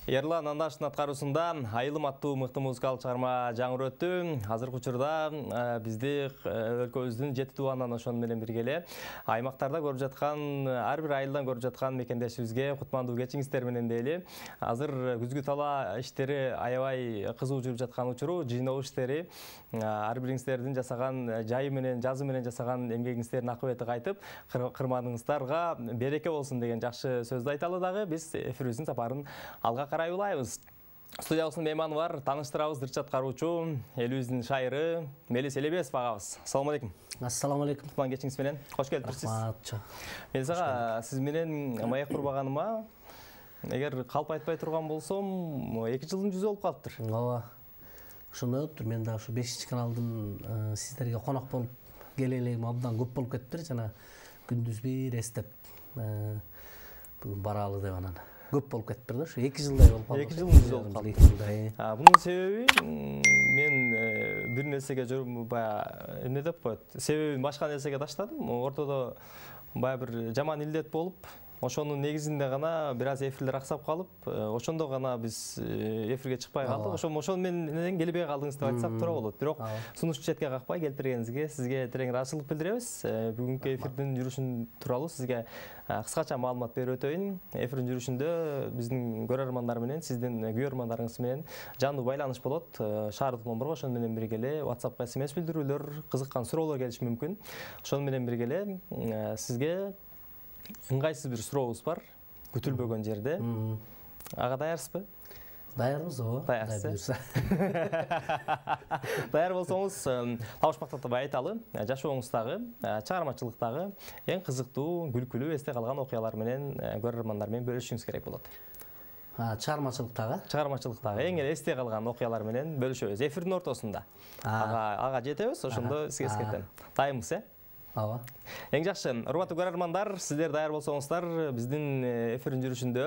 Ерлан Андаштын аткаруусунда Айылым аттуу мыкты музыкалык чыгарма жаңырып өттү. Азыркы учурда бизди өлкөбүздүн 7 тубанынан ошону менен биргеле аймактарда көрүп жаткан, ар бир айылдан көрүп жаткан мекендешибизге кутмандуу кечиңиздер менен дейли. Азыр күзгү тала иштери аябай кызуу жүрүп жаткан учуру, жыйноо иштери, ар бириңиздердин жасаган жайы менен, жазы менен жасаган эмгегиңиздердин акыбети кайтып, кырманыңыздарга береке болсун деген жакшы сөздү айталы дагы. Биз эфирибиздин сапарын алга карай улайбыз. Студиябыздын мейманы бар, тааныштырабыз, дырча аткаруучу, элибиздин шайыры Мелис Элебесов агабыз. Assalamu алейкум. Assalamu алейкум. Кутман кечиңиз менен кош келиптирсиз. Рахмат. Мелис ага, сиз менен маек курбаганыма эгер калп айтпай турган болсом, 2 жылдын жүзү болуп калыптыр. Ооба. Ошондой болуптур. Мен да ушу 5-каналдын сиздерге конок болуп келелегим абдан көп болуп кетиптир. Жана күндүз бир эстеп бүгүн баралы деп анан көп болуп кетиптир да. Ушу 2 жылдай болуп калды. 2 жылдын жүзү болуп калды. Бунун себеби мен бир нерсеге баягы эмне деп коет. Себебин башка нерсеге таштадым. Ортодо баягы бир жаман илдет болуп, ошонун негизинде гана бир аз эфирлер аксап калып, ошондо гана биз эфирге чыкпай калдык. Ошон менен келбей калдыңыз деп айтсак туура болот. Бирок сунуш четке какпай келтиргениңизге сизге терең ыраазычылык билдиребиз. Бүгүнкү эфирдин жүрүшүн тууралуу сизге кыскача маалымат берип өтөйүн. Эфирдин жүрүшүндө биздин көрөрмандар менен, сиздин күйөрмандарыңыз менен жандуу байланыш болот. Шаардык номурга ошону менен биргеле WhatsAppка SMS билдирүүлөр, кызыккан суроолор келиши мүмкүн. Ошону менен биргеле сизге ыңгайсыз бир сурообуз бар, күтүлбөгөн жерде. Ага даярсызбы? Даярбыз, ооба. Даярсыз. Даяр болсоңуз, табышмактатпай айталы, жашооңуздагы, чыгармачылыктагы эң кызыктуу, күлкүлүү, эсте калган окуялар менен көрөрмандар менен бөлүшүшүңүз керек болот. Чыгармачылыктагы? Чыгармачылыктагы эң эле эсте калган окуялар менен бөлүшөбүз. Эфирдин ортосунда. Ага жетебиз, ошондо сизге эскертем. Дайымсыз, Ооба. Эң жакшы, урматтуу көрөрмандар, сиздер даяр болсоңуздар, биздин эфирдин жүрүшүндө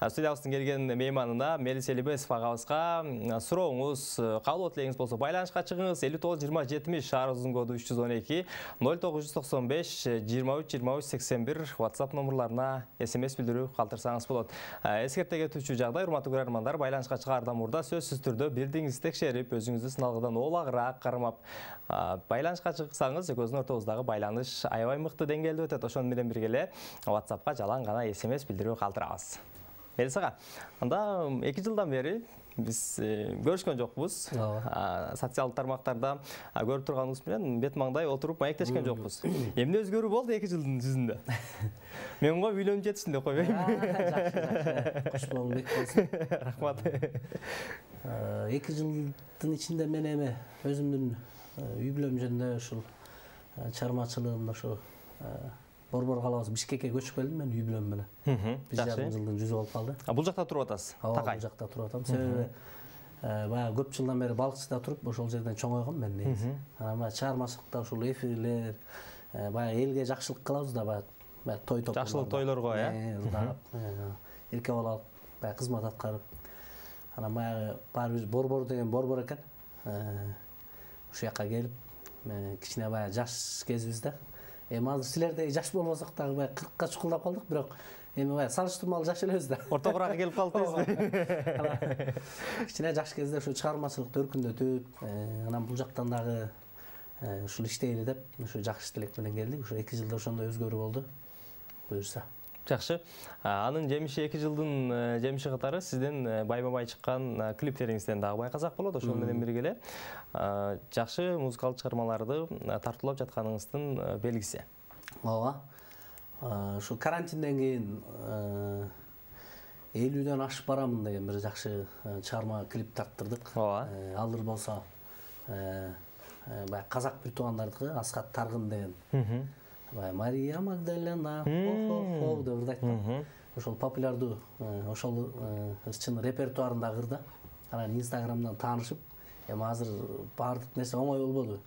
студиябыздын келген мейманына Мелис Элебесов агабызга сурооңуз, кабыл тилегиңиз болсо байланышка чыгыңыз. 59 20 70 шаар узун коду 312 0995 23 23 81 WhatsApp номурларына SMS билдирүү калтырсаңыз болот. Эскерте кетүүчү жагдай, урматтуу көрөрмандар, байланышка чыгаардан мурда сөзсүз түрдө бирдигиңизди текшерип, өзүңүздү сыналгыдан ooлагыраак кармап, байланышка чыксаңыз, экөөбүздүн ортобуздагы байланыш аябай мыкты деңгээлде өтөт. Ошону менен биргеле WhatsAppка жалаң гана SMS билдирүү калтырабыз. Мелис ага, анда 2 жылдан бери биз көрүшкөн жокпуз. Социалдык тармактарда көрүп турганыбыз менен бет маңдай отуруп маектешкен жокпуз. Эмне өзгөрүү болду 2 жылдын жүзүндө? Мен го үйлөнүп жетишин деп койбойм. Жакшы. Кош болуңуз болсун. Рахмат. 2 жылдын ичинде мен эме өзүмдүн үй бүлөм жөнүндө ушул чыгармачылыгымда ошо Борбор калабыз Бишкекке көчүп келдим мен үй бүлөм менен. 1,5 жылдын жүзү болуп калды. Бул жакта туруп атасыз? Такай. Бул жакта туруп атам. Себеби баягы көп жылдан бери балыкчыда туруп ошол жерден чоңойгом мен негизи. Анан чыгармачылыкта ушул эфирлер, баягы элге жакшылык кылабыз да, баягы той топ. Жакшылык тойлорго, Эрке балалык баягы кызмат аткарып. Анан баягы баары бир Борбор деген Борбор экен. Ушул жакка келип, кичине баягы жаш кезибизде. Азыр силердей жаш болбосок дагы баягы 40ка чукулдап калдык, бирок эми баягы салыштырмалуу жаш элебиз да. Орто куракка келип калдыңызбы? Кичине жаш кезде ушу чыгармачылыкты өркүндөтүп, анан бул жактан дагы ушул иштейли деп, ушу жакшы тилек менен келдик. Ушу 2 жылда ошондой өзгөрүү болду. Буюрса. Жакшы. Анын жемиши 2 жылдын жемиши катары сиздин байма-бай чыккан клиптериңизден дагы байкасак болот. Ошол менен биргеле жакшы музыкалык чыгармаларды тартуулап жатканыңыздын белгиси. Ооба. Ушу карантинден кийин 50дөн ашып барамын деген бир жакшы чыгарма клип тарттырдык. Алыр болсо баягы казак бир туугандардыкы, Аскат Таргын деген. Мария Магдалена, деп айтты. Ошол популярдуу, ошол ырчын репертуарында кырды. Анан Инстаграмдан таанышып, эми азыр баардык нерсе оңой болбоду.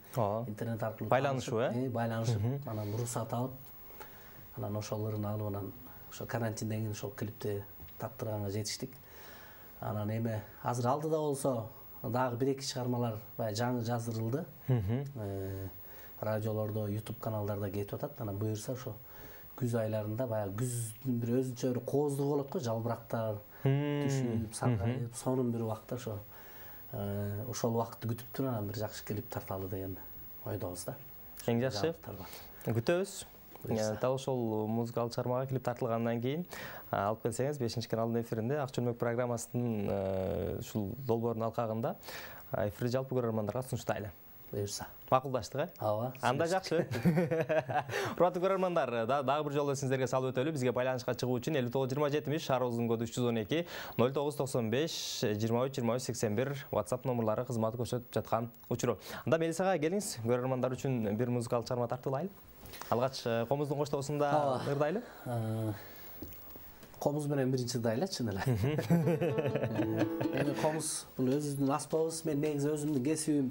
Интернет аркылуу байланышып, байланышып, анан уруксат алып, анан ошолорун алып, анан ошо карантинден кийин ошол клипти таттырганга жетиштик. Анан эми азыр алдыда болсо дагы 1-2 чыгармалар баягы жаңы жаздырылды. Радиолордо, YouTube каналдарда кетип атат. Анан буюрса ошо күз айларында баягы күздүн бир өзүнчө бир кооздугу болот го, жалбырактар, түшүп саргайып сонун бир убакта ошол убакытты күтүп туруп анан бир жакшы клип тарталы деген ойдобуз да. Эң жакшы. Күтөбүз. Дал ошол музыкалык чыгармага клип тартылгандан кийин алып келсеңиз 5-каналдын эфиринде Ак чөлмөк программасынын ушул долбоордун алкагында эфирди жалпы көрөрмандарга сунуштайлы. Буюрса. Макулдаштык, Ооба. Анда жакшы. Ураттуу көрөрмандар, дагы бир жолу сиздерге салып өтөлү. Бизге байланышка чыгуу үчүн 59-20-70 шаар узун коду 312 0995 23-23-81 WhatsApp номерлары кызматы көрсөтүп жаткан учуру. Анда Мелисага келиңиз, көрөрмандар үчүн бир музыкалык чыгарма тартылайлы. Алгач комуздун коштоосунда ырдайлы. Комуз менен биринчи ырдайлы, чын эле. Эми комуз бул өзүбүздүн аспабыбыз, мен негизи өзүмдүн кесибим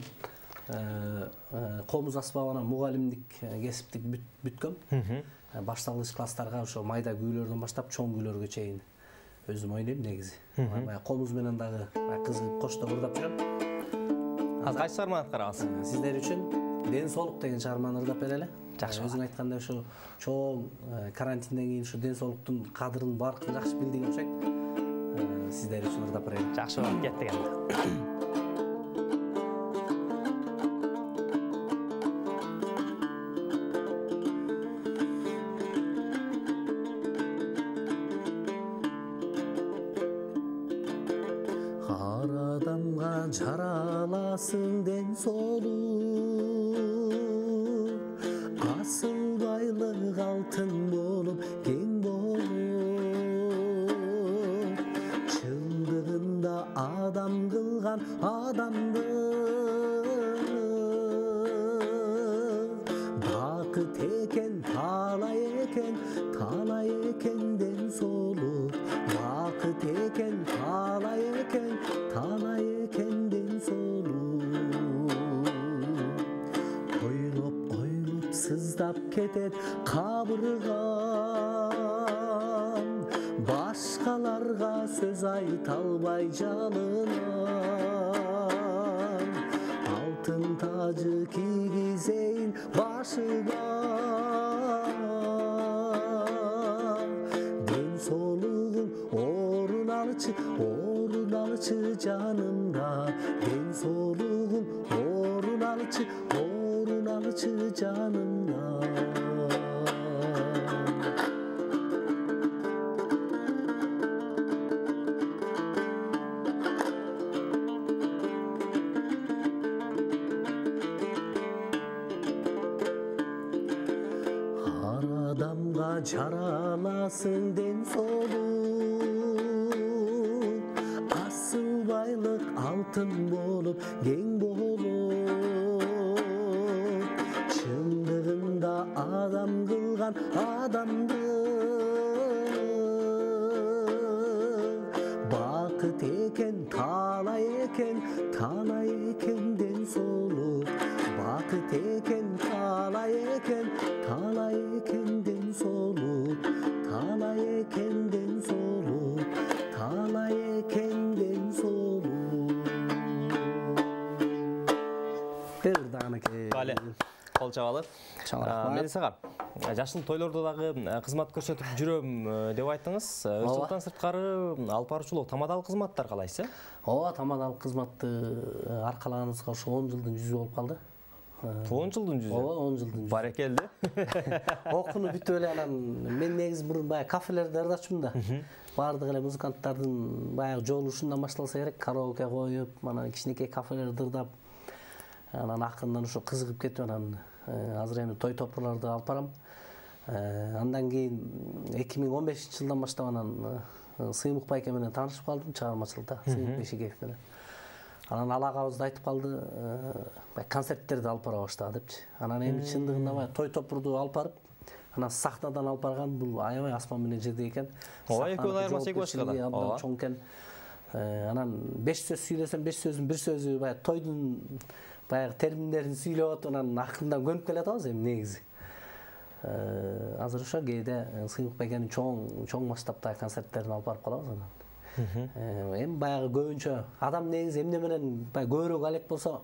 комуз аспабына мугалимдик кесиптик бүткөм. Башталгыч класстарга ошо майда күүлөрдөн баштап чоң күүлөргө чейин өзүм ойнойм негизи. Комуз менен дагы кызыгып коштоп ырдап жүрөм. Азыр кайсы чыгарманы аткарабыз? Сиздер үчүн Ден соолук деген чыгарманы ырдап берели. Жакшы. Өзүң айткандай ошо чоң карантинден кийин ошо ден соолуктун кадырын баркын жакшы билдиге окшойт. Сиздер үчүн ырдап берели. Жакшы болот, кеттик эми. Жараласың ден соолук, асыл байлык алтын болуп кең болуп, чындыгында адам кылган адамды бакыт экен, талай экен ден соолук, бакыт экен, талай экен ден соолук. Ойлоп сыздап кетет кабыргам, башкаларга сөз айта албай жалынам, алтын тажы кийгизейин башыма, ден соолугуң орун алчы жанымда, ден соолугуң орун алчы жанымда. Ар адамга жараласың ден соолук, асыл байлык алтын болуп кең болуп, чындыгында адам кылган адамды бакыт экен, талай экен ден соолук, бакыт экен, талай экен ден соолук, талай экен ден соолук, талай экен ден соолук. Бале, кол чабалы. Мелисага, жашыл тойлордо дагы кызмат көрсөтүп жүрөм деп айттыңыз. Ырчылыктан сырткары алып баруучулук, тамадалык кызматтар калайсы? Ооба, тамадалык кызматты аркалаганыбызга ошо 10 жылдын жүзү болуп калды. 10 жылдын жүзү? Ооба, 10 жылдын жүзү. Барекелди. Окууну бүтүп эле анан мен негизи мурун баягы кафелерде ырдачумун да. Баардык эле музыканттардын баягы жолушундан башталса керек, караоке коюп, анан кичинекей кафелерде ырдап, анан акырындан ошо кызыгып кетип, анан азыр эми той топурларды алып барам. Андан кийин 2015-жылдан баштап анан Сыймык байке менен таанышып калдым чыгармачылыкта, Сыймык Бешекеев менен. Анан ал агабыз айтып калды, концерттерди алып бара башта депчи. Анан эми чындыгында баягы той топурду алып барып, анан сахнадан алып барган бул аябай асман менен жердей экен. Ооба, экөө айырмасы эки башкада. Абдан чоң экен. Анан 5 сөз сүйлөсөм, 5 сөздүн бир сөзү баягы тойдун баягы терминдерин сүйлөп атып, анан акырындан көнүп келатабыз эми негизи. Азыр ошо кээде Сыймык байкенин чоң масштабтагы концерттерин алып барып калабыз анан. Эми баягы көбүнчө адам негизи эмне менен баягы көбүрөөк алек болсо,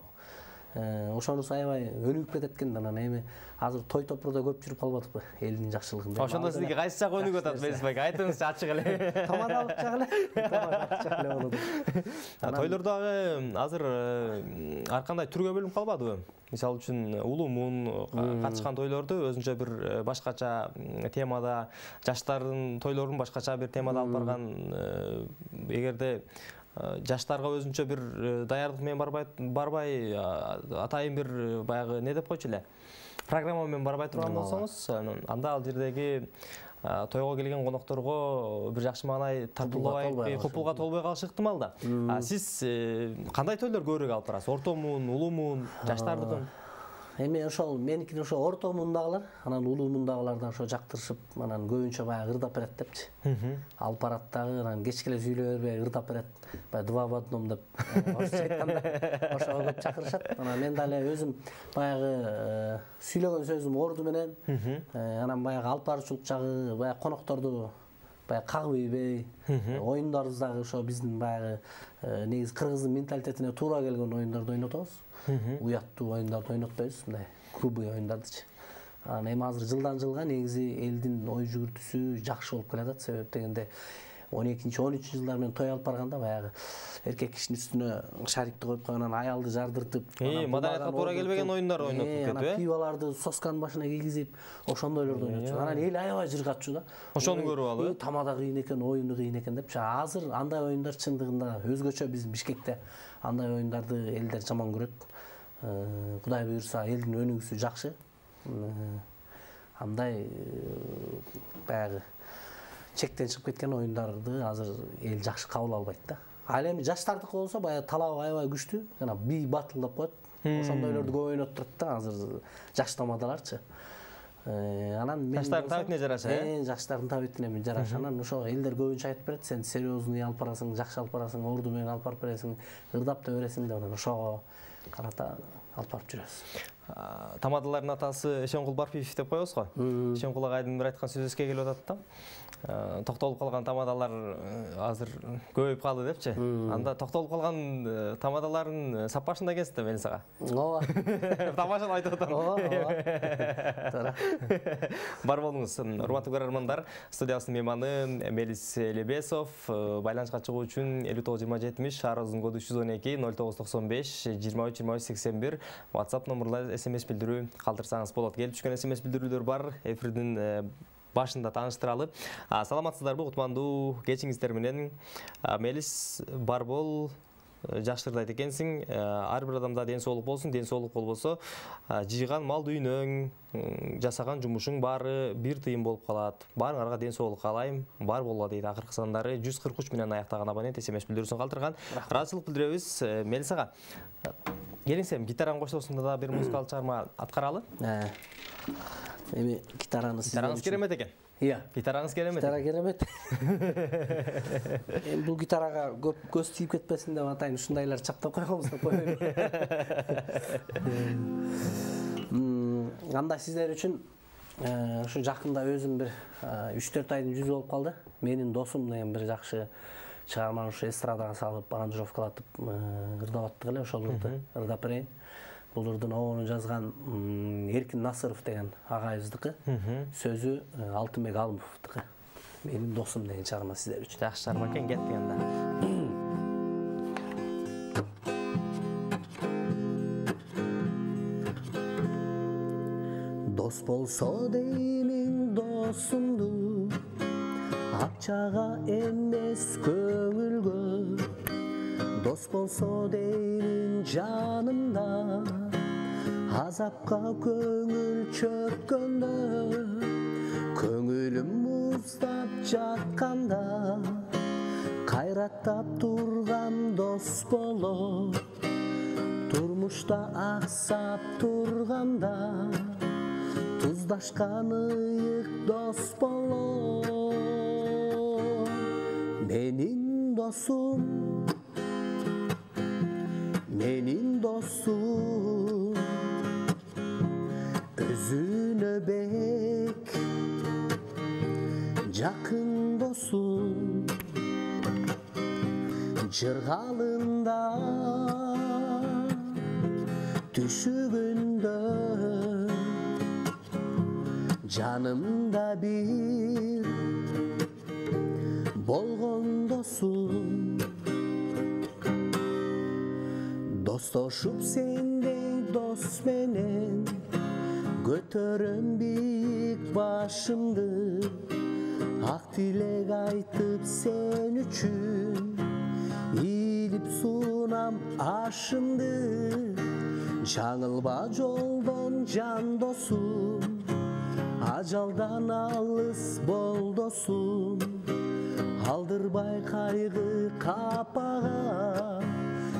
ошонусу аябай өнүгүп кетет экен да. Анан эми азыр той топурда көп жүрүп калбадыкпы элдин жакшылыгында. Ошондо сизге кайсы жак өнүгүп атат Мелис байке? Айтыңызчы ачык эле. Тамадалык жагы эле болот. Тойлор дагы азыр ар кандай түргө бөлүнүп калбадыбы? Мисалы үчүн улуу-муун катышкан тойлорду өзүнчө бир башкача темада, жаштардын тойлорун башкача бир темада алып барган, эгерде жаштарга өзүнчө бир даярдык менен барбай атайын бир баягы не деп койчу эле программа менен барбай турган болсоңуз, анда ал жердеги тойго келген конокторго бир жакшы маанай тартуулабай, купулга толбой калышы ыктымал да. Сиз кандай тойлор көбүрөөк алып барасыз? Орто-муун, улуу-муун, жаштардыкын? Эми ошол меникин ошо орто мундагылар, анан улуу мундагылардан ошо жактырышып, анан көбүнчө баягы ырдап берет депчи. Алып барат дагы, анан кечке эле сүйлөй бербей ырдап берет. Баягы два в одном деп орусча айтканда ошого көп чакырышат. Анан мен дагы өзүм баягы сүйлөгөн сөзүм орду менен, анан баягы алып баруучулук жагы, баягы конокторду баягы кагып ийбей, оюндарыбыз дагы ошо биздин баягы негизи кыргыздын менталитетине туура келген оюндарды ойнотобуз. Уяттуу оюндарды ойнотпойбуз, мындай грубый оюндардычы. Анан эми азыр жылдан жылга негизи элдин ой жүгүртүүсү жакшы болуп келатат. Себеп дегенде 12-13 жылдар менен той алып барганда баягы эркек кишинин үстүнө шарикти коюп койгон, аялды жардыртып, маданиятка туура келбеген оюндар ойнотуп кетип, пиваларды сосканын башына кийгизип, ошондойлорду ойнотчу. Анан эл аябай жыргатчу да. Ошону көрүп алып, тамада кыйын экен, оюну кыйын экен депчи. Азыр андай оюндар чындыгында өзгөчө биздин Бишкекте андай оюндарды элдер жаман көрөт. Кудай буйрса элдин өнүгүүсү жакшы. Андай баягы чектен чыгып кеткен оюндарды азыр эл жакшы кабыл албайт да. Ал эми жаштардыкы болсо баягы талабы аябай күчтүү. Жана би батыл деп коет. Ошондойлорду көп ойноп турат да азыр жаш тамадаларчы. Анан жаштардын табитине жараша, жаштардын табитине жараша. Анан ошо элдер көбүнчө айтып берет, сен серьезный алып барасың, жакшы алып барасың, орду менен алып барып бересиң, ырдап да бересиң деп. Анан ошого карата алып барып жүрөбүз. Тамадалардын атасы Эшенкул Барпиев деп коебуз го. Эшенкул агайдын бир айткан сөзү эске келип атат да. Токтолуп калган тамадалар азыр көбөйүп калды депчи. Анда токтолуп калган тамадалардын сапашында экенсиз да Мелис ага. Ооба. Тамашаны айтып атам. Ооба. Бар болуңуз. Урматтуу көрөрмандар, студиябыздын мейманы Мелис Элебесов. Байланышка чыгуу үчүн 59-20-70, шаарыбыздын коду 312 0995 23 23 81 WhatsApp номерлар SMS билдирүү калтырсаңыз болот. Келип түшкөн SMS билдирүүлөр бар. Эфирдин башында тааныштыралы. Саламатсыздарбы, кутмандуу кечиңиздер менен. Мелис Барбол жакшырдайт экенсиң. Ар бир адамда ден соолук болсун, ден соолук болбосо, жыйган мал дүйнөң, жасаган жумушуң баары бир тыйын болуп калат. Баарыңарга ден соолук каалайм. Бар боло дейт акыркы сандары 143 менен аяктаган абонент SMS билдирүүсүн калтырган. Ыраазычылык билдиребиз. Мелис ага, келиңсем гитараны кошсосунда да бир музыкалык чыгарма аткаралы. Эми гитараңыз керемет экен. Iya. Gitaranız керемет. Gitara керемет. Бул гитарага көп көз тийип кетпесин деп атайын, ушундайлар чаптап койгонбуз деп койбойм. Анда сиздер үчүн ушу жакында өзүм бир 3-4 айдын жүзү болуп калды. Менин досум деген бир жакшы чыгарманы ушу эстрадага салып, аранжировкалатып ырдап аттык эле, ошолорду ырдап берейин. Бул ырдын обону жазган Эркин Насыров деген агайыбыздыкы, сөзү Алтынбек Алымовдукы. Менин досум деген чыгарма сиздер үчүн. Жакшы чыгарма экен, кеттик анда. Дос болсо деймин досумду, акчага эмес көңүлгө. Дос болсо деймин жанымда, азапка көңүл чөккөндө, көңүлүм муздап жатканда, кайраттап турган дос болот. Турмушта аксап турганда, туздашкан ыйык дос болот. Менин досум, менин досум, өзүнө бек жакын досум. Жыргалында Düşügündə canımda bir bolğon dostum, dostoşup sendey dost menen götörüm büyük başımdı, ak dilek aytıp sen üçün iilip sunam aşımdı. Жаңылба жолдон жан досум, ажалдан алыс бол досум, алдырбай кайгы капага,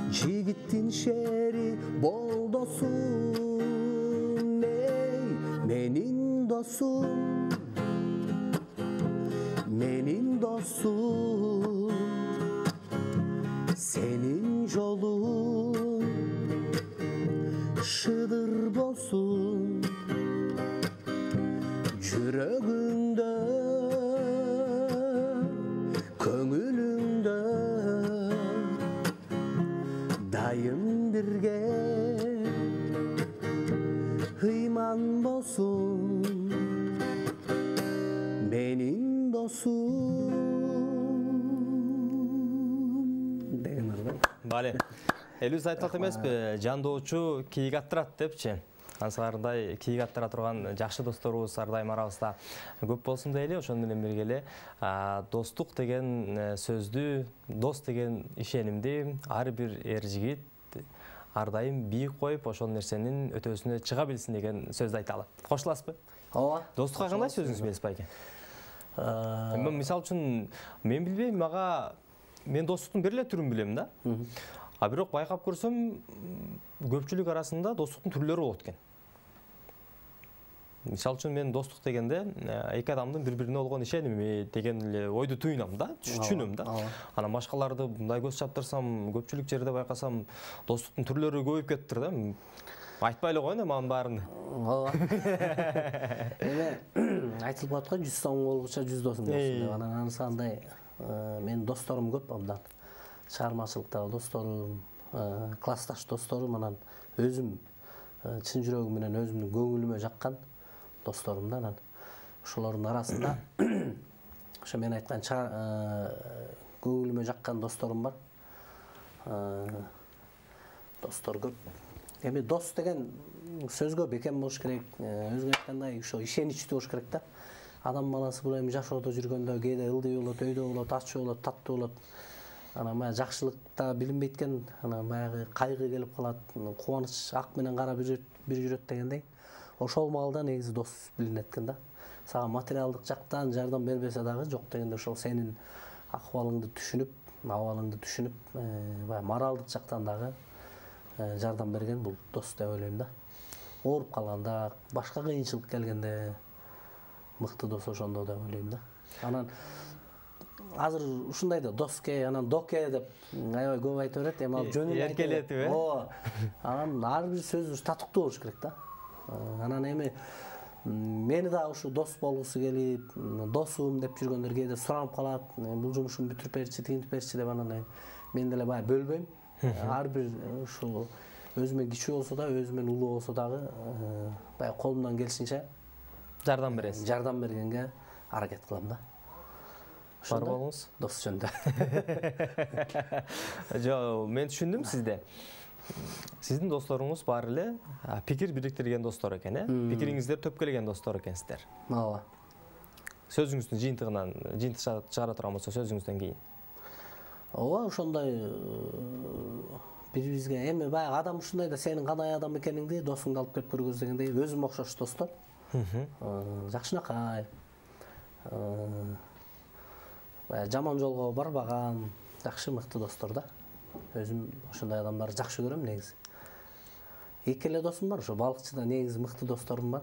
жигиттин шери бол досум. Ey менин досум, менин досум, senin жолуң şıdır bolsun, жүрөгүңдө, көңүлүңдө дайым бирге ыйман болсун, менин досум деген бар. Бале. Элүүс айтып эмеспи, жандоочу кийик аттырат депчи. Ансыларындай кийик аттыра турган жакшы досторубуз ар дайым арабызда көп болсун дейли. Ошону менен бирге эле достук деген сөздү, дос деген ишенимди ар бир эр жигит ар дайым бийик коюп, ошол нерсенин өтөөсүнө чыга билсин деген сөздү айталы. Кошуласызбы? Ооба. Достукка кандай сөзүңүз мелис байке? Мисалы үчүн мен билбейм, мен достуктун бир эле түрүн билем да. А бирок байкап көрсөм, көпчүлүк арасында достуктун түрлөрү болот экен. Мисалы үчүн мен достук дегенде эки адамдын бири-бирине болгон ишеними деген эле ойду туйнам да, түшүнөм да. Анан башкаларды мындай көз чаптырсам, көпчүлүк жерде байкасам, достуктун түрлөрү көбөйүп кетиптир да. Айтпай эле коеюн анын баарын. Ооба. Эме айтылып аткан 100 сом болгуча 100 досуң болсун деп. Анан ансандай менин досторум көп абдан. Чыгармачылыктагы досторум, классташ досторум, анан өзүм чын жүрөгүм менен өзүмдүн көңүлүмө жаккан досторум да. Анан ошолордун арасында ошо мен айткан көңүлүмө жаккан досторум бар. Достор көп. Эми дос деген сөзгө бекем болуш керек. Өзү айткандай ошо ишеничтүү болуш керек да. Адам баласы бул эми жашоодо жүргөндө кээде ылдый болот, өйдө болот, ачуу болот, таттуу болот. Анан баягы жакшылыкта билинбейт экен, анан баягы кайгы келип калат, кубаныч ак менен кара бир жүрөт дегендей. Ошол маалда негизи дос билинет экен да. Сага материалдык жактан жардам бербесе дагы, жок дегенде ошол сенин акыбалыңды түшүнүп, абалыңды түшүнүп, баягы моралдык жактан дагы жардам берген бул дос деп ойлойм да. Ооруп калганда, башка кыйынчылык келгенде мыкты дос ошондо деп ойлойм да. Анан азыр ушундай да доске, анан доке деп аябай көп айта берет. Эми ал жөнүн эркелетип, ооба. Анан ар бир сөз татыктуу болуш керек да. Анан эми мени да ушу дос болгусу келип, досум деп жүргөндөр кээде суранып калат. Бул жумушумду бүтүрүп берчи, тигинтип берчи деп, анан мен деле баягы бөлбөйм. Ар бир ушул өзүмө кичүү болсо да, өзүмөн улуу болсо дагы баягы колумдан келишинче жардам бересиз. Жардам бергенге аракет кылам да. Бар болуңуз. Дос жөнүндө. Жок, мен түшүндүм сизди. Сиздин досторуңуз бар эле пикир бириктирген достор экен, Пикириңиздер төп келген достор экенсиздер. Ооба. Сөзүңүздүн жыйынтыгынан, жыйынтык чыгара турган болсо сөзүңүздөн кийин. Ооба, ошондой бирибизге эми баягы адам ушундай да, сенин кандай адам экениңди досуңду алып келип көргөз дегендей, өзүмө окшош достор. Жакшынакай. Жаман жолго барбаган, жакшы мыкты достор да. Өзүм ошондой адамдарды жакшы көрөм негизи. Эки эле досум бар, ошо балыкчыда негизи мыкты досторум бар.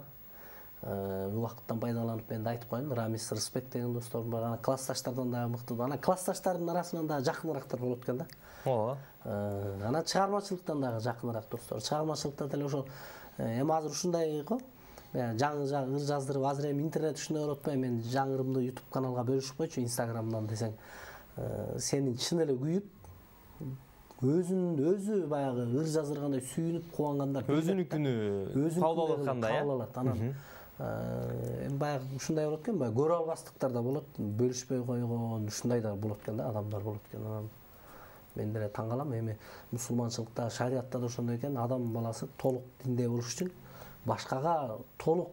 Убакыттан пайдаланып мен да айтып коеюн, Рамис, Рыспек деген досторум бар. Анан классташтардан да мыкты. Анан классташтардын арасынан да жакыныраактар болот экен да. Ооба. Анан чыгармачылыктан дагы жакыныраак достор. Чыгармачылыкта деле ошол эми азыр ушундай го. Жаңы ыр жаздырып, азыр эми интернет ушундай болуп атпайбы, мен жаңырымды YouTube каналга бөлүшүп койчу, Instagramдан десең, сени чын эле күйүп, өзү баягы ыр жазыргандай сүйүнүп кубангандар. Өзүнүкүнү кабыл алып атканда, кабыл алат. Анан баягы ушундай болот экен, баягы көрө албастыктар да болот, бөлүшпөй койгон, ушундай да болот экен да, адамдар болот экен. Анан мен деле таң калам, эми мусулманчылыкта, шариатта да ошондой экен, адам баласы толук динде болуш үчүн башкага толук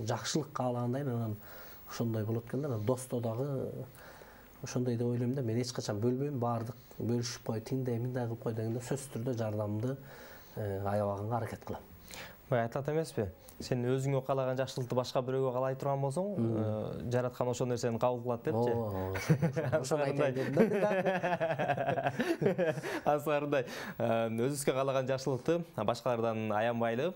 жакшылык каалагандай, анан ошондой болот экен да. Досто дагы ошондой деп ойлойм да. Мен эч качан бөлбөйм, баардык бөлүшүп кой, тиңдей мындай кылып кой дегенде сөзсүз түрдө жардамды аябаганга аракет кылам. Бай айтат эмеспи? Сен өзүңө каалаган жакшылыкты башка бирөөгө каалай турган болсоң, жараткан ошол нерсени кабыл кылат депчи. Ошону айтайын дедим да. Асарындай өзүбүзгө каалаган жакшылыкты башкалардан аянбай,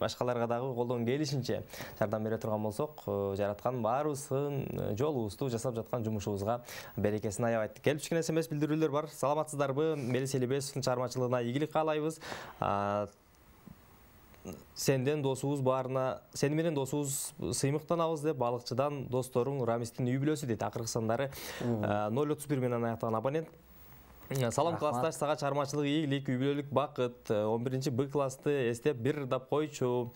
башкаларга дагы колдон келишинче жардам бере турган болсок, жараткан баарыбыздын жолубузду, жасап жаткан жумушубузга берекесин аябайт. Келип түшкөн SMS билдирүүлөр бар. Саламатсыздарбы? Мелис Элибесовдун чыгармачылыгына ийгилик каалайбыз. Сени менен досубуз сыймыктанабыз деп балыкчыдан досторуң Рамистин үй бүлөсү дейт. Акыркы сандары 031 менен аяктаган абонент. Салам классташ, сага чыгармачылык ийгилик, үй бүлөлүк бакыт, 11 Б классты эстеп бир ырдап койчу.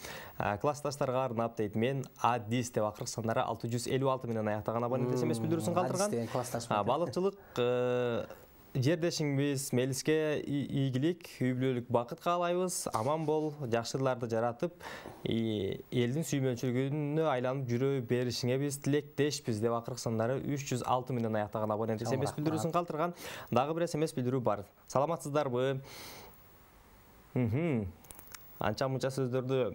Классташтарга арнап дейт. Мен Адис деп акыркы сандары 656 менен аяктаган абонент SMS билдирүүсүн калтырган. Балыкчылык жердешиңиз Мелиске ийгилик, үй бүлөлүк бакыт каалайбыз. Аман бол, жакшыларды жаратып, элдин сүймөнчүлүгүнө айланып жүрө беришиңе биз тилектешпиз деп акыркы сандары 306 менен аяктаган абонент SMS билдирүүсүн калтырган. Дагы бир SMS билдирүү бар. Саламатсыздарбы? Анча-мунча сөздөрдү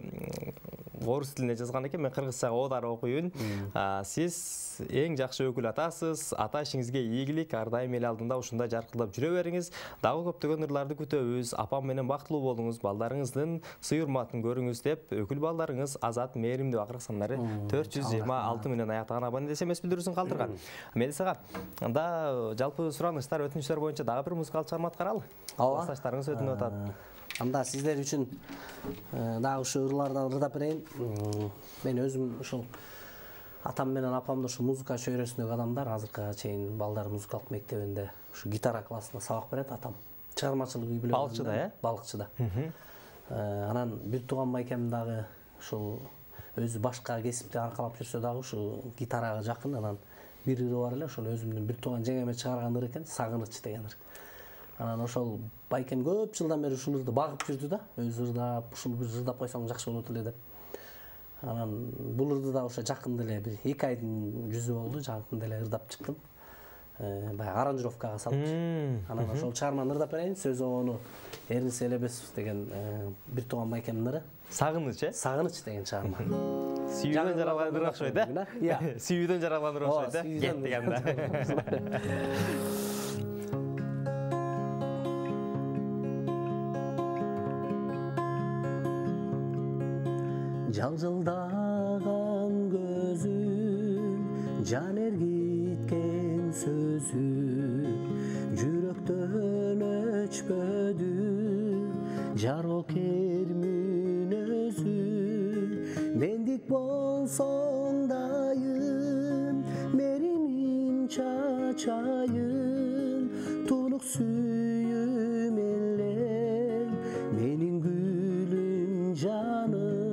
орус тилинде жазган экен, мен кыргызчага оодарып окуйын. Сиз эң жакшы өкүл атасыз, ата ишиңизге ийгилик, ар дайым эл алдында ушундай жаркылдап жүрө бериңиз. Дагы көптөгөн ырларды күтөбүз. Апам менен бактылуу болуңуз, балдарыңыздын сый урматын көрүңүз деп, өкүл балдарыңыз Азат Мээрим деп акыркы сандары 426 менен аяктаган абонент SMS билдирүүсүн калтырган. Мелис ага, анда жалпы сураныштар, өтүнүчтөр боюнча дагы бир музыкалык чыгарма аткаралы. Классташтарыңыз өтүнүп атат. Анда сиздер үчүн дагы ушу ырлардан ырдап берейин. Мен өзүм ушул атам менен апамды ушу музыка чөйрөсүндөгү адамдар, азыркыга чейин балдар музыкалык мектебинде ушу гитара классында сабак берет атам. Чыгармачылык үй бүлө. Балыкчыда, Балыкчыда. Анан бир тууган байкем дагы ушул өзү башка кесипти аркалап жүрсө дагы ушу гитарага жакын. Анан бир ыры бар эле, ошол өзүмдүн бир тууган жеңеме чыгарган ыр экен, Сагыныч деген ыр. Анан ошол байкем көп жылдан бери ушул ырды багып жүрдү да, өзү ырдап, ушул бир ырдап койсоң жакшы болот эле деп. Анан бул ырды да ошо жакында эле бир 2 айдын жүзү болду, жакында эле ырдап чыктым. Баягы аранжировкага салып. Анан ошол чыгарманы ырдап берейин. Сөз обону Эрнис Элебесов деген бир тууган байкемдин ыры. Сагыныч, Сагыныч деген чыгарма. Сүйүүдөн жаралган ыр окшойт, Сүйүүдөн жаралган ыр окшойт, Кет дегенде. Жалжылдаган көзүм, жан эргиткен сөзүм, жүрөктөн өчпөдү, жароо кермин өзүм, мендик болсоң дайым, меримин чачайын, тунук сүйүм элең, менин гүлүм жаным.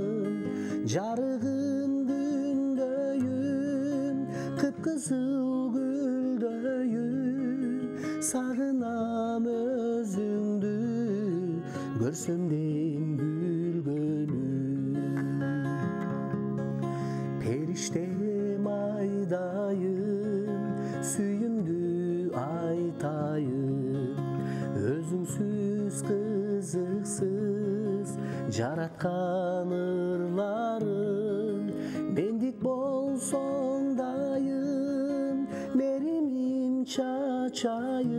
Жарыгын күндөйүм, кыпкызыл гүлдөйүм, сагынам өзүңдү, көрсөм дейм күлгөнүм. Периштем айдайым, сүйүмдү айтайым, өзүңсүз кызыксыз жараткан ырларым, мендик болсоң дайым, меримин чачайын,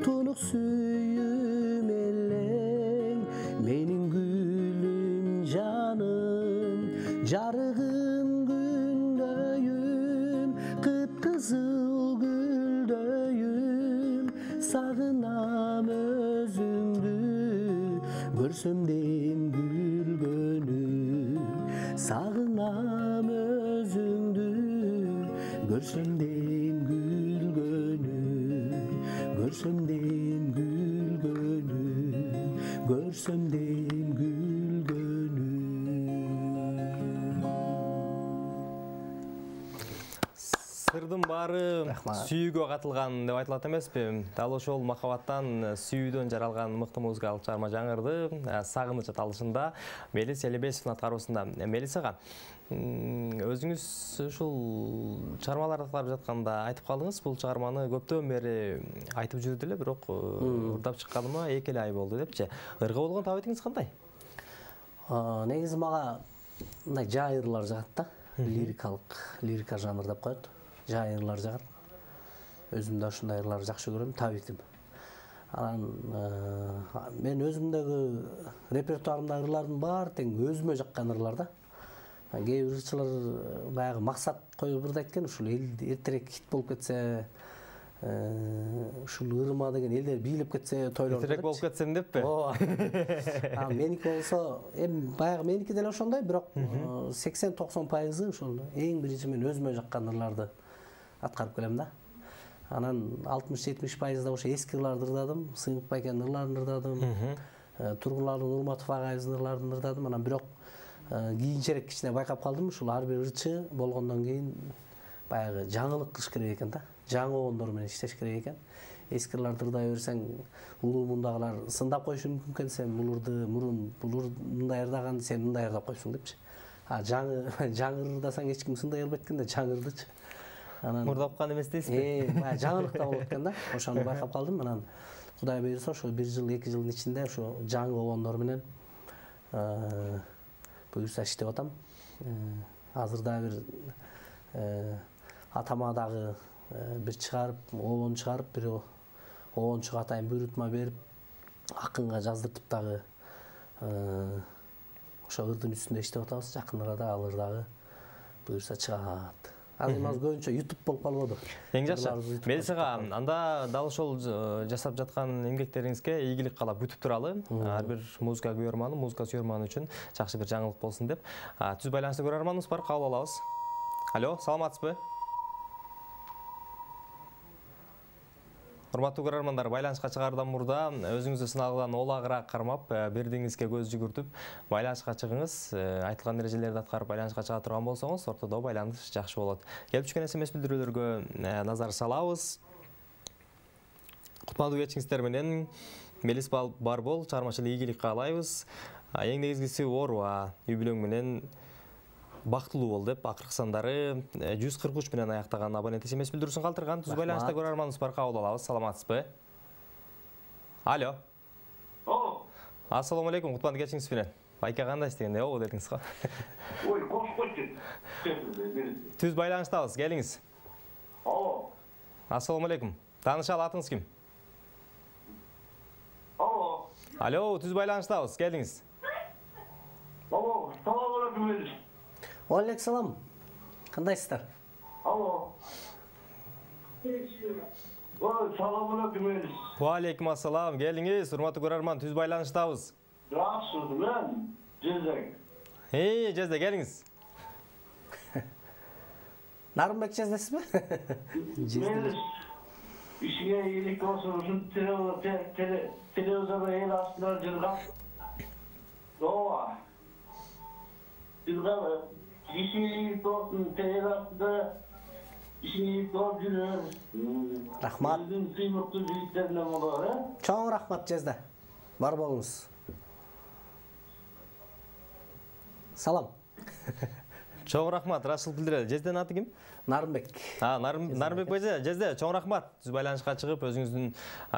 тунук сүйүм элең, менин гүлүм жаным, жарыгын күндөйүм, кыпкызыл гүлдөйүм, сагынам өзүңдү, көрсөм дейм күлгөнүм, сагынам өзүңдү, көрсөм дейм күлгөнүм, Görsem deyim gülgönü, görsem deyim gülgönü. Сырдын баары сүйүүгө катылган деп айтылат эмеспи? Дал ошол махабаттан, сүйүүдөн жаралган мыкты музыкалык чыгарма жаңырды. Сагыныч аталышында Мелис Элебесовдун аткаруусунда. Мелис ага, өзүңүз ушул чыгармаларды аткарып жатканда айтып калдыңыз, бул чыгарманы көптөн бери айтып жүрдү эле, бирок ырдап чыкканыма 2 ай болду депчи. Ырга болгон табитиңиз кандай? Негизи мага мындай жайырлар жагат да. Лирика жанр деп коет. Жайырлар жагат. Өзүм да ушундай ырларды жакшы көрөм, табитим. Анан мен өзүмдөгү репертуарымдагы ырлардын баары тең өзүмө жаккан ырлар да. Кээ бир ырчылар баягы максат коюп ырдайт экен, ушул эл эртерээк хит болуп кетсе, ушул ырыма деген элдер бийлеп кетсе тойлор. Эртерээк болуп кетсем деппи? Ооба. Меники болсо, эми баягы меники деле ошондой, бирок 80-90% ушул эң биринчи мен өзүмө жаккан ырларды аткарып келем да. Анан 60-70% да ошо эски ырларды ырдадым, Сыйынбек байкенин ырларын ырдадым, Тургуналы Нурматов агайыбыздын ырларын ырдадым. Анан бирок кийинчерээк кичине байкап калдым, ушул ар бир ырчы болгондон кийин баягы жаңылык кылыш керек экен да. Жаңы оондор менен иштеш керек экен. Эски ырларды ырдай берсең, улуумундагылар сындап коюшу мүмкүн экен, сен бул ырды мурун мындай ырдаган, сен мындай ырдап койсуң депчи. Жаңы ырдасаң эч ким сындай албайт экен да, жаңы ырдычы. Мурдап калган эмес дейсизби? Жаңылык да болот экен да. Ошону байкап калдым. Анан Кудай буйрса ошо 1 жыл, 2 жылдын ичинде ошо жаңы оондор менен буйрса иштеп атам. Азыр да бир атама дагы бир чыгарып, оон чыгарып, бир оончуга атайын буйрутма берип, акынга жаздыртып дагы ошо ырдын үстүндө иштеп атабыз. Жакын арада ал ыр дагы буйрса чыгат. Азыр маз көбүнчө YouTube болуп калбоду. Эң жакшы. Мелис ага, анда дал ошол жасап жаткан эмгектериңизге ийгилик каалап күтүп туралы. Ар бир музыка сүйөрманы үчүн жакшы бир жаңылык болсун деп. Түз байланышта көрөрманыбыз бар, кабыл алабыз. Алло, саламатсызбы? Урматтуу көрөрмандар, байланышка чыгардан мурда өзүңүздү сыналгыдан олагыраак кармап, бирдиңизге көз жүгүртүп, байланышка чыгыңыз. Айтылган эрежелерди аткарып байланышка чыга турган болсоңуз, ортодо байланыш жакшы болот. Келип түшкөн SMS билдирүүлөргө назар салабыз. Кутмандуу кечиңиздер менен Мелис бар бол, чыгармачылык ийгилик каалайбыз. Эң негизгиси ооруа, үй-бүлөң менен бактылуу бол деп акыркы сандары 143 менен аяктаган абонент SMS билдирүүсүн калтырган. Түз байланышта көрөрманыбыз бар, кабыл алабыз. Саламатсызбы? Алло. Ассаламу алейкум, кутмандуу кечиңиз менен. Байка кандайсыз дегенде ого дедиңиз го. Ой, кош койчу. Түз байланыштабыз, келиңиз. Ассаламу алейкум. Таанышалы, атыңыз ким? Алло, түз байланыштабыз, келиңиз. Салам алейкум. Алейкум салам. Кандайсыздар? Салам алейкум. Алейкум ассалам, келиңиз, урматтуу көрөрман, түз байланыштабыз. Жакшы, мен Жездек. Жезде, келиңиз. Нарымбек Жездесизби? Мен ишиге ийгилик болсун, ушун телевизордо эл астында жүргөн. Ооба. Жүргөн ишиге ийгилик болсун, эл астында ишиге ийгилик болуп жүрөр. Рахмат. Биздин сыймыктуу жигиттерине болот, Чоң рахмат Жезде. Бар болуңуз. Салам. Чоң рахмат, рашыл билдирели. Жезденин аты ким? Нарымбек. Нарымбек байже, Жезде, чоң рахмат. Түз байланышка чыгып, өзүңүздүн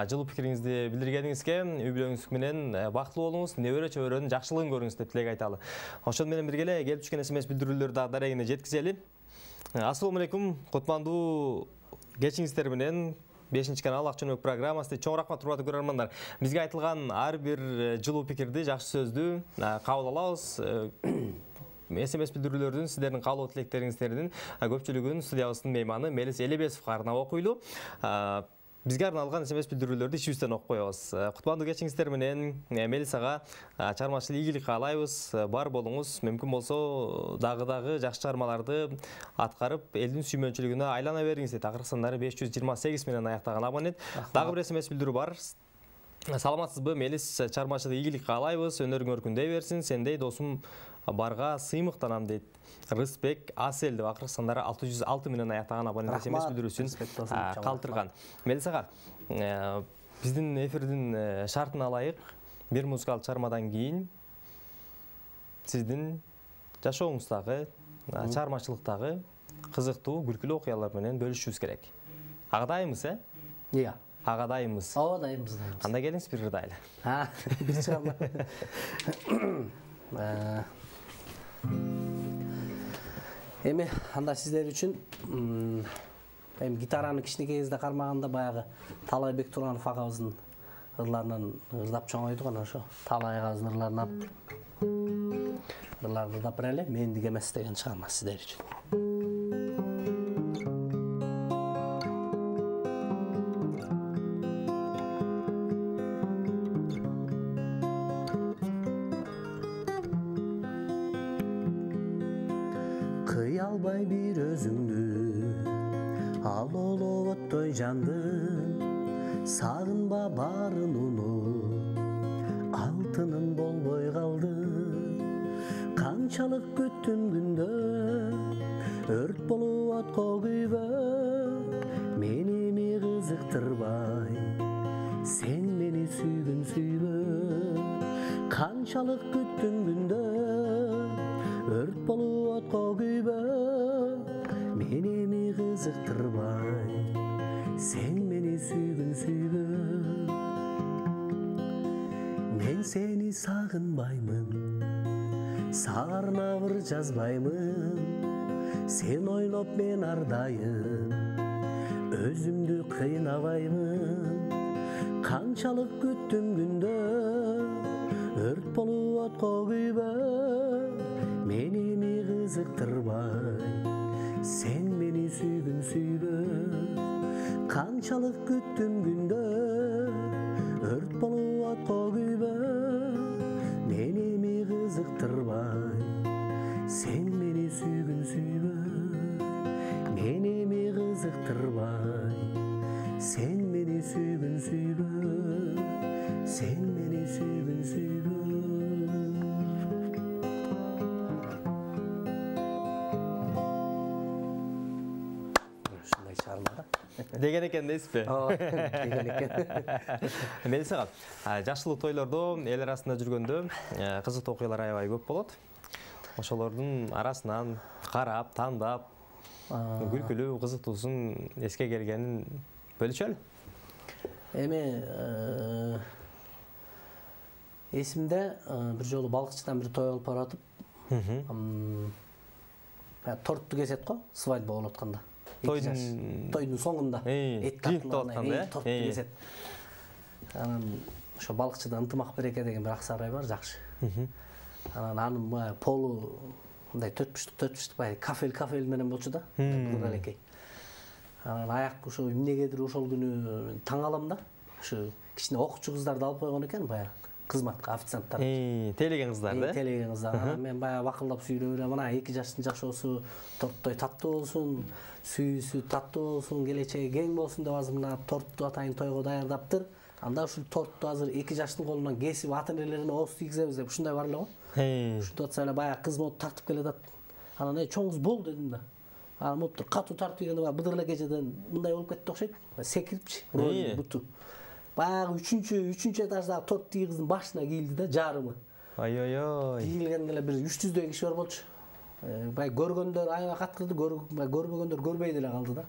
жылуу пикириңизди билдиргениңизге, үй-бүлөңүз менен бактылуу болуңуз, небере-чөбөрөнүн жакшылыгын көрүңүз деп тилек айталы. Ошон менен бирге эле келип түшкөн SMS билдирүүлөрдү дагы дарегине жеткизели. Ассаламу алейкум, кутмандуу кечиңиздер менен 5-канал Акчөнөк программасы. Чоң рахмат, урматтуу көрөрмандар. Бизге айтылган ар бир жылуу пикирди, жакшы сөздү кабыл алабыз. SMS билдирүүлөрдүн, сиздердин каалоо тилектериңиздердин көпчүлүгүн студиябыздын мейманы Мелис Элебесовго арнап окуйлу. бизге арналган SMS билдирүүлөрдү ичибизден окуп коебуз. Кутмандуу кечиңиздер менен Мелисага чыгармачылык ийгилик каалайбыз. Бар болуңуз, мүмкүн болсо дагы жакшы чыгармаларды аткарып, элдин сүймөнчүлүгүнө айлана бериңиз дейт. Акыркы сандары 528 менен аяктаган абонент. Дагы бир SMS билдирүү бар. Саламатсызбы, Мелис, чыгармачылык ийгилик каалайбыз. Өнөрүң өркүндөй берсин. Сендей досум барга сыймыктанам дейт. Рысбек Асел деп акыркы сандары 606 менен аяктаган абонент SMS билдирүүсүн калтырган. Мелисага, биздин эфирдин шартына ылайык бир музыкалык чыгармадан кийин сиздин жашооңуздагы, чыгармачылыктагы кызыктуу, күлкүлүү окуялар менен бөлүшүшүбүз керек. Ага дайымбыз, Иә. Ага дайымбыз. Ооба, дайымбыз. Анда келиңиз бир ырдайлы. Бир чыгарма. Эми анда сиздер үчүн эми гитараны кичинекейибизде кармаганда баягы Талай Бектурганов агабыздын ырларынан ырдап чоңойдук, анан ошо Талай агабыздын ырларын ырдап берели. Мендик эмес деген чыгарма сиздер үчүн. Кыялбай бир өзүңдү ал оловоттой жандым, сагынба барын унут, алтыным болбой калды. Канчалык күттүм күндө өрт болуп отко күйбөп, мени кызыктырбай сен мени сүйгүн сүйбөп. Канчалык күттүм күндө өрт болуп отко күйбөп, мени кызыктырбай сен мени сүйгүн сүйбөп. Мен сени сагынбаймын, сага арнап жазбаймын, сен ойлоп мен ардайым, өзүмдү кыйнабаймын. Канчалык күттүм күндө өрт болуп отко күйбөп, мени кызыктырбай сен мени сүйгүн сүйбөп. Канчалык күттүм күндө өрт болуп отко күйбөп, мени кызыктырбай сен мени сүйгүн сүйбөп. Мени кызыктырбай сен мени сүйгүн сүйбөп. Сен мени сүйгүн сүйбөп. Деген экен дейсизби? Ооба, деген экен. Мелисага, жашылык тойлордо эл арасында жүргөндө кызыктуу окуялар аябай көп болот. Ошолордун арасынан карап, тандап, күлкүлүү, кызыктуусун эске келгенин бөлүшөлү. Эми эсимде бир жолу балыкчыдан бир той болуп баратып, торту кесет го, свадьба болуп атканда. Тойдун соңунда эт тартылганда торту кесет. Анан ошо балыкчыда Ынтымак Береке деген бир аксарай бар, жакшы. Анан анын баягы полу мындай төрт баягы кафель менен болчу да, элекей. Анан аяк ошо эмнегедир ошол күнү таң алам да, ошо кичине окуучу кыздарды алып койгон экен баягы кызматка, официанттар. Телеген кыздар да? Телеген кыздар. Анан мен баягы бакылдап сүйлөп берем, мына 2 жаштын жашоосу торттой таттуу болсун, сүйүүсү таттуу болсун, келечеги кең болсун деп азыр мына торту атайын тойго даярдаптыр. Анда ушул торту азыр 2 жаштын колунан кесип ата-энелерине ооз тийгизебиз деп ушундай бар эле го. Ушинтип атса эле баягы кыз могу тартып келатат. Анан чоң кыз бол дедим да. Анан моптур катуу тартып ийгенде баягы быдыр эле кечеден мындай болуп кетти окшойт. Секирипчи, роль буту. Баягы 3-чү этаждагы торт тийгиздин башына кийилди да, жарымы. Ой-ой-ой. Кийилгенде эле бир 300дөй киши бар болчу. Бай көргөндөр аябай каткырды, көрбөгөндөр көрбөй деле калды да.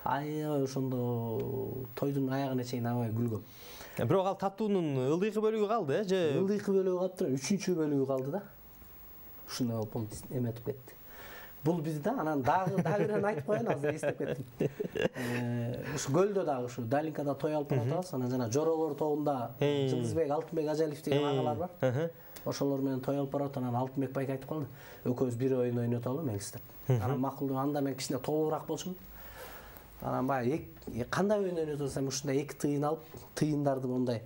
Аябай ошондо тойдун аягына чейин аябай күлгөм. Бирок ал таттуунун ылдыйкы бөлүгү калды, же? Ылдыйкы бөлүгү калыптыр, 3-чү бөлүгү калды да. Ушундай болуп эметип кетти. Бул биз да, анан дагы бирин айтып коеюн, азыр эстеп кеттим. Ушу көлдө дагы ушу Далинкада той алып баратабыз, анан жана Жоролор тобунда Жылдызбек, Алтынбек Ажалиев деген агалар бар. Ошолор менен той алып барат, анан Алтынбек байке айтып калды. Экөөбүз бир оюн ойнотолу Мелис деп. Анан макул деп, анда мен кичине тобураак болчумун. Анан баягы кандай ойнойт болсом ушундай 2 тыйын алып, тыйындарды мындай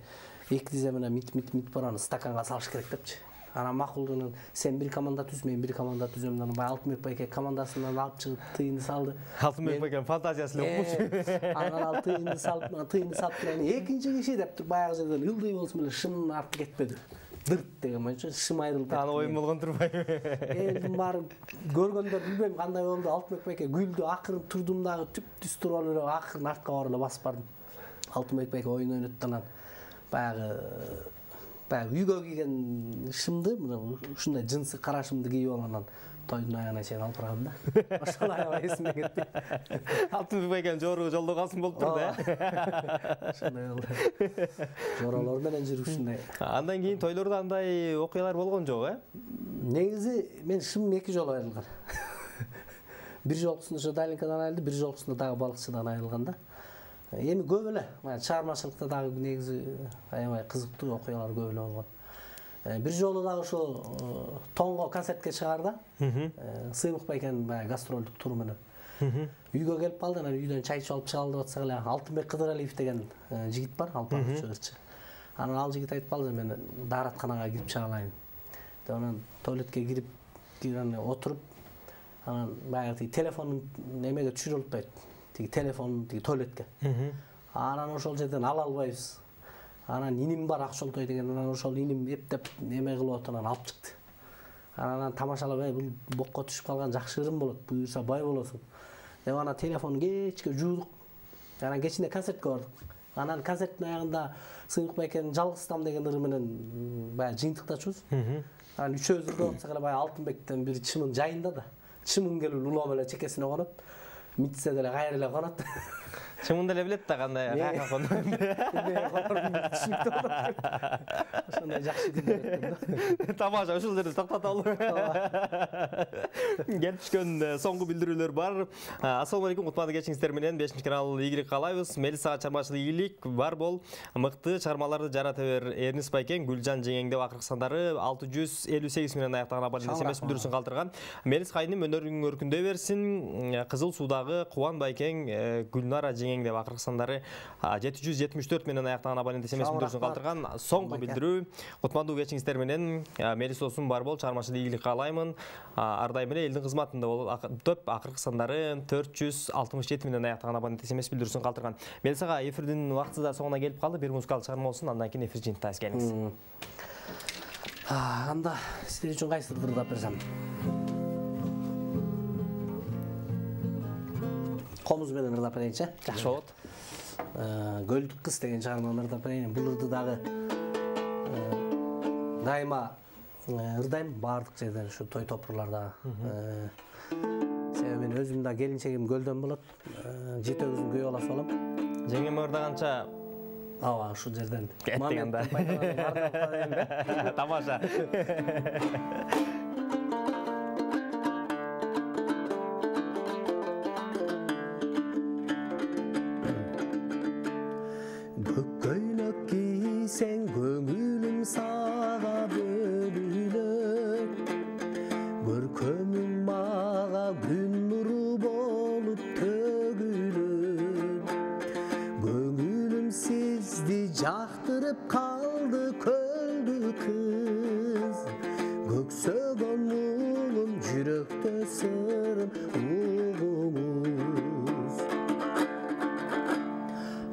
2 тизе менен мит бараны стаканга салыш керек депчи. Анан макулдунун сен бир команда түз, мен бир команда түзөм. Анан баягы Алтынбек байке командасынан алып чыгып тыйынды салды. Алтынбек байке фантазиясы окмуш. Анан ал тыйынды салып туран экинчи киши деп баягы жерден ылдый болсун эле шымдын арты кетпеди. Дырт деген боюнча шым айрылып кетти. Аны оюн болгон турбайбы? Элдин баары көргөндөр билбейм кандай болду. Алтынбек байке күлдү, акырын турдум дагы түп-түз туруп эле акырын артка барып эле басып бардым. Алтынбек байке оюн ойнотtu анан баягы үйгө кийген шымды, ушундай жынсы кара шымды кийип алгандан тойдун аягына чейин алып баргам да. Ошол аябай эсиме кетти. Алтынбек байкенин жору жолдо калсын болуп турду, Ошондой болду. Жоролор менен жүрүп ушундай. Андан кийин тойлордо андай окуялар болгон жок, Негизи мен шым 2 жолу айрылган. Бир жолкусунда ошо Далинкадан айрылды, бир жолкусунда дагы балыкчыдан айрылган да. Эми көп эле, чыгармачылыкта дагы негизи аябай кызыктуу окуялар көп эле болгон. Бир жолу дагы ошо Тоңго концертке чыгарда, Сыймык байкенин баягы гастролдук туру менен. Үйгө келип калды, анан үйдөн чай ичип алып чыгалды деп атсак эле Алтынбек Кыдыралиев деген жигит бар, алпагычы ырчы. Анан ал жигит айтып калды, мен дааратканага кирип чыгалайын. Деп анан туалетке кирип отуруп, анан баягы телефонун немеге түшүрүп атпайт. Телефон туалетке. Анан ошол жерден ала албайбыз. Анан иним бар Акчолтой деген, анан ошол иним эптеп неме кылып атып анан алып чыкты. Анан тамашалап, бул бокко түшүп калган жакшы ырым болот, буюрса бай болосуң. Деп анан телефонду кечке жуудук. Анан кечинде концертке бардык. Анан концерттин аягында Сыймык байкенин Жалгызтам деген ыры менен баягы жыйынтыктачубуз. Анан үчөөбүз ырдап атсак эле баягы Алтынбектен бир чымын жайында да. Чымын келип улап эле чекесине конот. Митсе деле кайра эле конот. Чымын деле билет да кандай кайка конот. Ошондой жакшы күндөр. Тамаша, ушул жерде токтотолу. Келип түшкөн соңку билдирүүлөр бар. Ассалому алейкум, кутмандуу кечиңиздер менен 5-канал ийгилик каалайбыз. Мелисага чыгармачылык ийгилик бар бол. Мыкты чыгармаларды жарата бер Эрнис байкең, Гүлжан жеңең деп акыркы сандары 658 менен аяктаган абонент SMS билдирүүсүн калтырган. Мелис кайным өнөрүң өркүндөй берсин. Кызыл суудагы Кубан байкең, Гүлнара жеңең деп акыркы сандары 774 менен аяктаган абонент SMS билдирүүсүн калтырган. Соңку билдирүү. Кутмандуу кечиңиздер менен Мелис досум бар бол, чыгармачылык ийгилик каалаймын. Ар дайым эле элдин кызматында болуп, топ акыркы сандары 467 менен аяктаган абонент SMS билдирүүсүн калтырган. Мелисага эфирдин убакыты да соңуна келип калды. Бир музыкалык чыгарма болсун, андан кийин эфир жыйынтыгына келиңиз. Анда сиздер үчүн кайсыды ырдап берсем? Комуз менен ырдап берейинчи. Жакшы болот. Көлдүк кыз деген чыгарманы ырдап берейин. Бул ырды дагы дайыма ырдайм баардык жерден, ушу той топурларда. Себеби мен өзүм да келинчегим көлдөн болот. Жетөөбүздүн күйөө баласы болом. Жеңем ырдаганча ооба, ушул жерден. Кеттигенде. Тамаша. Көйлөк кийсең көңүлүм сага бөлүнөт. Көркөмүң мага күн нуру болуп төгүлөт. Көңүлүм сизди жактырып калды көлдү кыз. Көксөгөн муңум жүрөктө сырым угуңуз.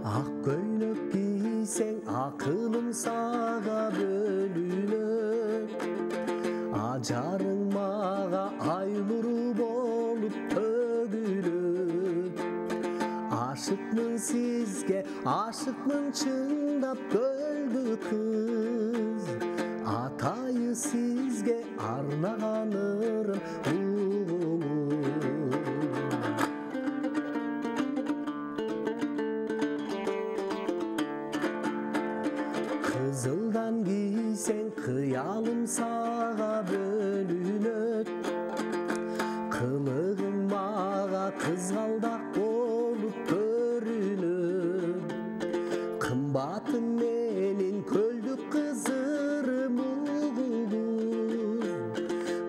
Ак көйлөк кийсең акылым сага бөлүнөт. Ажарың мага ай нуру болуп төгүлөт. Ашыкмын сизге, ашыкмын чындап көлдү кыз. Атайы сизге арнаган ырым Кызылдан кийсең кыялым сага бөлүнөт. Кылыгың мага кызгалдак болуп көрүнөт. Кымбатың менин көлдүк кызырым угуңуз.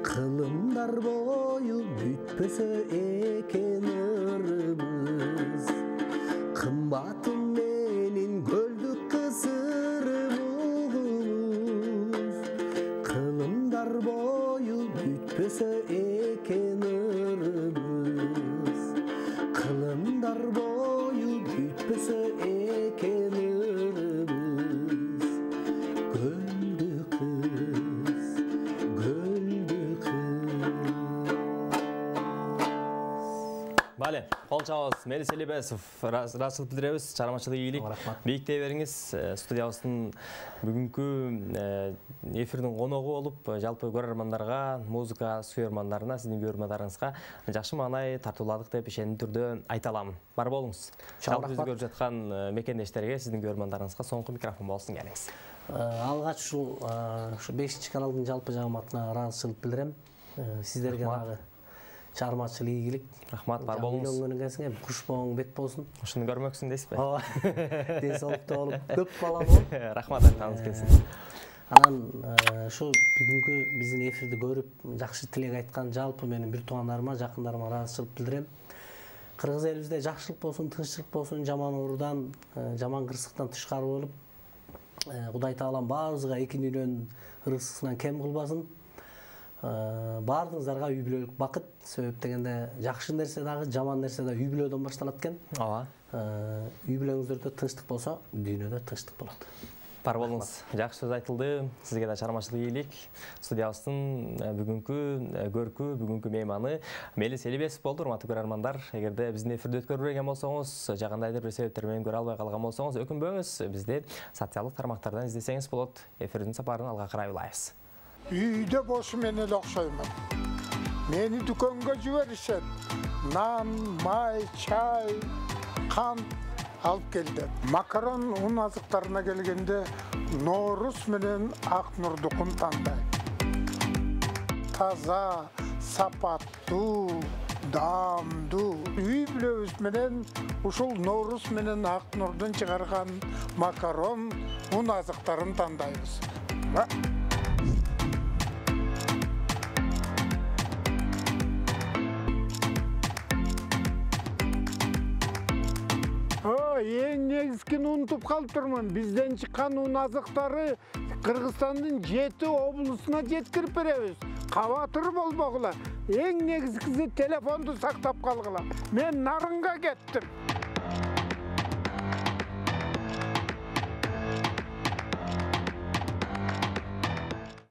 Кылымдар бою бүтпөсө экен ырыбыз. Kımbatım menin göldük kısırımız, kılımdar boyu bütpese eken ırımız, kılımdar boyu bütpese eken ırımız, göldü kız, göldü kız. Bale, qol çalабыз. Melis Элибесов, расыл білдіребіз, чармачылы ийлик. Бейіктей беріңіз, студиябыздың бүгінгі эфирдің қонағы болып, жалпы көрермандарға, музыка сүйермандарына, сіздің көрермандарыңызға жақсы маңай тартуладық деп ішенің түрде айта аламын. Бар болыңыз. Жалпы бізді көріп жатқан мекендештерге, сіздің көрермандарыңызға соңғы микрофон болсын келіңіз. Алғаш шу 5-ші каналдың жалпы жаматына разышылық білдірем. Сіздерге ағы чармачылы ийгилик. Рахмат, бар болыңыз. Жамилоңгөнүңгө куш боң бет болсун. Ушуну көрмөксүн дейсиз бе? Ооба. Денсаулыкта болуп, көп бала болуп. Рахмат айтканыңыз келсин. Анан шу бүгүнкү биздин эфирди көрүп, жакшы тилек айткан жалпы менин бир туугандарыма, жакындарыма ыраазычылык билдирем. Кыргыз элибизде жакшылык болсун, тынччылык болсун, жаман оорудан, жаман кырсыктан тышкары болуп, Кудай Таалам баарыбызга эки дүйнөнүн ырысынан кем кылбасын. Бардыңыздарга үй бүлөлүк бакыт, себеп дегенде жакшы нерсе дагы, жаман нерсе да үй бүлөдөн башталат экен. Ооба. Үй бүлөңүздөрдө тынчтык болсо, дүйнөдө тынчтык болот. Бар болуңуз. Жакшы сөз айтылды. Сизге да чармачылык ийгилик. Студиябыздын бүгүнкү көркү, бүгүнкү мейманы Мелис Элибесов болду. Урматтуу көрөрмандар, эгерде биздин эфирди өткөрбөгөн болсоңуз, жагындайдыр бир себептер менен көрө албай калган болсоңуз, өкүнбөңүз. Бизди социалдык тармактардан издесеңиз болот. Эфирдин сапарын алга карай улайбыз. Үйде болшы мен эле окшоймун. Мени дүкөнгө жиберишет. Нан, май, чай, кант алып келди. Макарон ун азыктарына келгенде Ноорус менен Ак Нурдукун тандайм. Таза, сапаттуу, даамдуу. Үй бүлөбүз менен ушул Ноорус менен Ак Нурдун чыгарган макарон ун азыктарын тандайбыз. Эң негизгини унутуп калыптырмын. Бизден чыккан ун азыктары Кыргызстандын 7 облусуна жеткирип беребиз. Кабатыр болбогула. Эң негизгиси телефонду сактап калгыла. Мен нарынга кеттим.